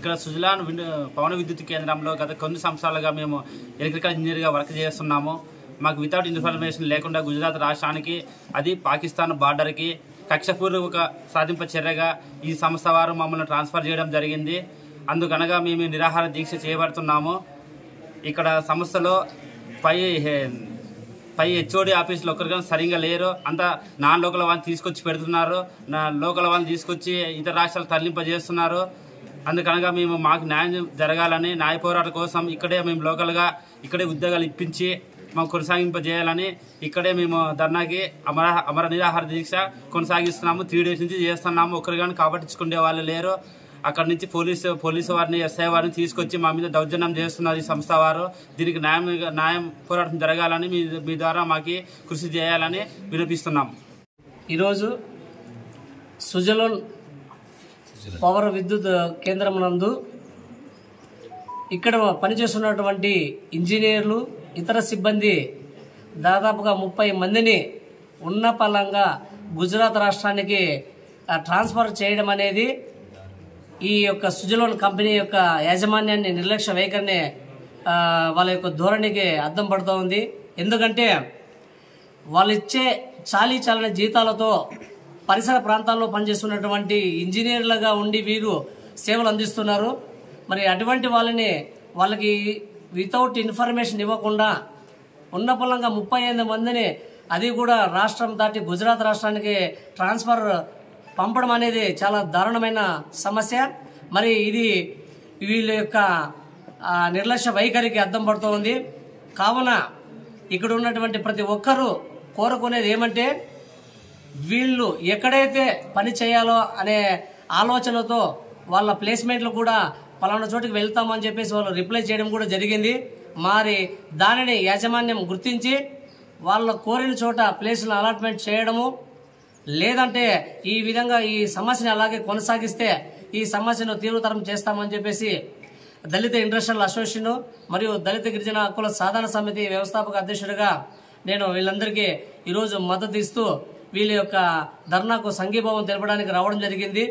ఇక్కడ సుజలాన్ పవన విద్యుత్ కేంద్రంలో గత కొన్ని సంవత్సరాలుగా మేము ఎలక్ట్రికల్ ఇంజనీర్గా వర్క్ చేస్తున్నాము. మాకు వితౌట్ ఇన్ఫర్మేషన్ లేకుండా గుజరాత్ రాష్ట్రానికి, అది పాకిస్తాన్ బార్డర్కి కక్షపూర్వక సాధింప చర్యగా ఈ సంస్థ వారు మమ్మల్ని ట్రాన్స్ఫర్ చేయడం జరిగింది. అందుకనగా మేము నిరాహార దీక్ష చేయబడుతున్నాము. ఇక్కడ సంస్థలో పై హెచ్ఓడి ఆఫీసులో ఒక్కరిగా సరిగ్గా లేరు. అంతా నాన్ లోకల్ వాళ్ళని తీసుకొచ్చి పెడుతున్నారు, లోకల్ వాళ్ళని తీసుకొచ్చి ఇతర రాష్ట్రాలు తరలింపజేస్తున్నారు. అందుకనగా మాకు న్యాయం జరగాలని, న్యాయ పోరాటం కోసం ఇక్కడే మేము లోకల్గా ఇక్కడే ఉద్యోగాలు ఇప్పించి మాకు కొనసాగింపజేయాలని ఇక్కడే మేము ధర్నాకి అమర నిరాహార దీక్ష కొనసాగిస్తున్నాము. 3 days నుంచి చేస్తున్నాము. ఒక్కరు కానీ కాబట్టించుకునే వాళ్ళు లేరు. అక్కడి నుంచి పోలీసు వారిని, ఎస్ఐ వారిని తీసుకొచ్చి మా మీద దౌర్జన్యం చేస్తున్నారు ఈ సంస్థ వారు. దీనికి న్యాయం పోరాటం జరగాలని మీ ద్వారా మాకు కృషి చేయాలని వినిపిస్తున్నాం. ఈరోజు సుజలాన్ పవర్ విద్యుత్ కేంద్రం నందు ఇక్కడ పనిచేస్తున్నటువంటి ఇంజనీర్లు, ఇతర సిబ్బంది దాదాపుగా 30 మందిని ఉన్నపలంగా గుజరాత్ రాష్ట్రానికి ట్రాన్స్ఫర్ చేయడం అనేది ఈ యొక్క సుజలాన్ కంపెనీ యొక్క యాజమాన్యాన్ని నిర్లక్ష్య వైఖరిని, వాళ్ళ యొక్క ధోరణికి అద్దం పడుతూ ఉంది. ఎందుకంటే వాళ్ళు ఇచ్చే చాలీచాలని జీతాలతో పరిసర ప్రాంతాల్లో పనిచేస్తున్నటువంటి ఇంజనీర్లుగా ఉండి వీరు సేవలు అందిస్తున్నారు. మరి అటువంటి వాళ్ళకి వితౌట్ ఇన్ఫర్మేషన్ ఇవ్వకుండా ఉన్నపలంగా 38 మందిని, అది కూడా రాష్ట్రం దాటి గుజరాత్ రాష్ట్రానికి ట్రాన్స్ఫర్ పంపడం అనేది చాలా దారుణమైన సమస్య. మరి ఇది వీళ్ళ యొక్క నిర్లక్ష్య వైఖరికి అద్దం పడుతూ ఉంది. కావున ఇక్కడ ఉన్నటువంటి ప్రతి ఒక్కరూ కోరుకునేది ఏమంటే, వీళ్ళు ఎక్కడైతే పని చేయాలో అనే ఆలోచనతో వాళ్ళ ప్లేస్మెంట్లు కూడా పలానా చోటుకి వెళ్తామని చెప్పేసి వాళ్ళు రిప్లై చేయడం కూడా జరిగింది. మరి దానిని యాజమాన్యం గుర్తించి వాళ్ళ కోరిన చోట ప్లేసులను అలాట్మెంట్ చేయడము, లేదంటే ఈ విధంగా ఈ సమస్యని అలాగే కొనసాగిస్తే ఈ సమస్యను తీవ్రతరం చేస్తామని చెప్పేసి దళిత ఇండస్ట్రియల్ అసోసియేషన్ మరియు దళిత గిరిజన హక్కుల సాధన సమితి వ్యవస్థాపక అధ్యక్షుడిగా నేను వీళ్ళందరికీ ఈరోజు మద్దతు ఇస్తూ వీళ్ళ యొక్క ధర్నాకు సంఘీభావం తెలపడానికి రావడం జరిగింది.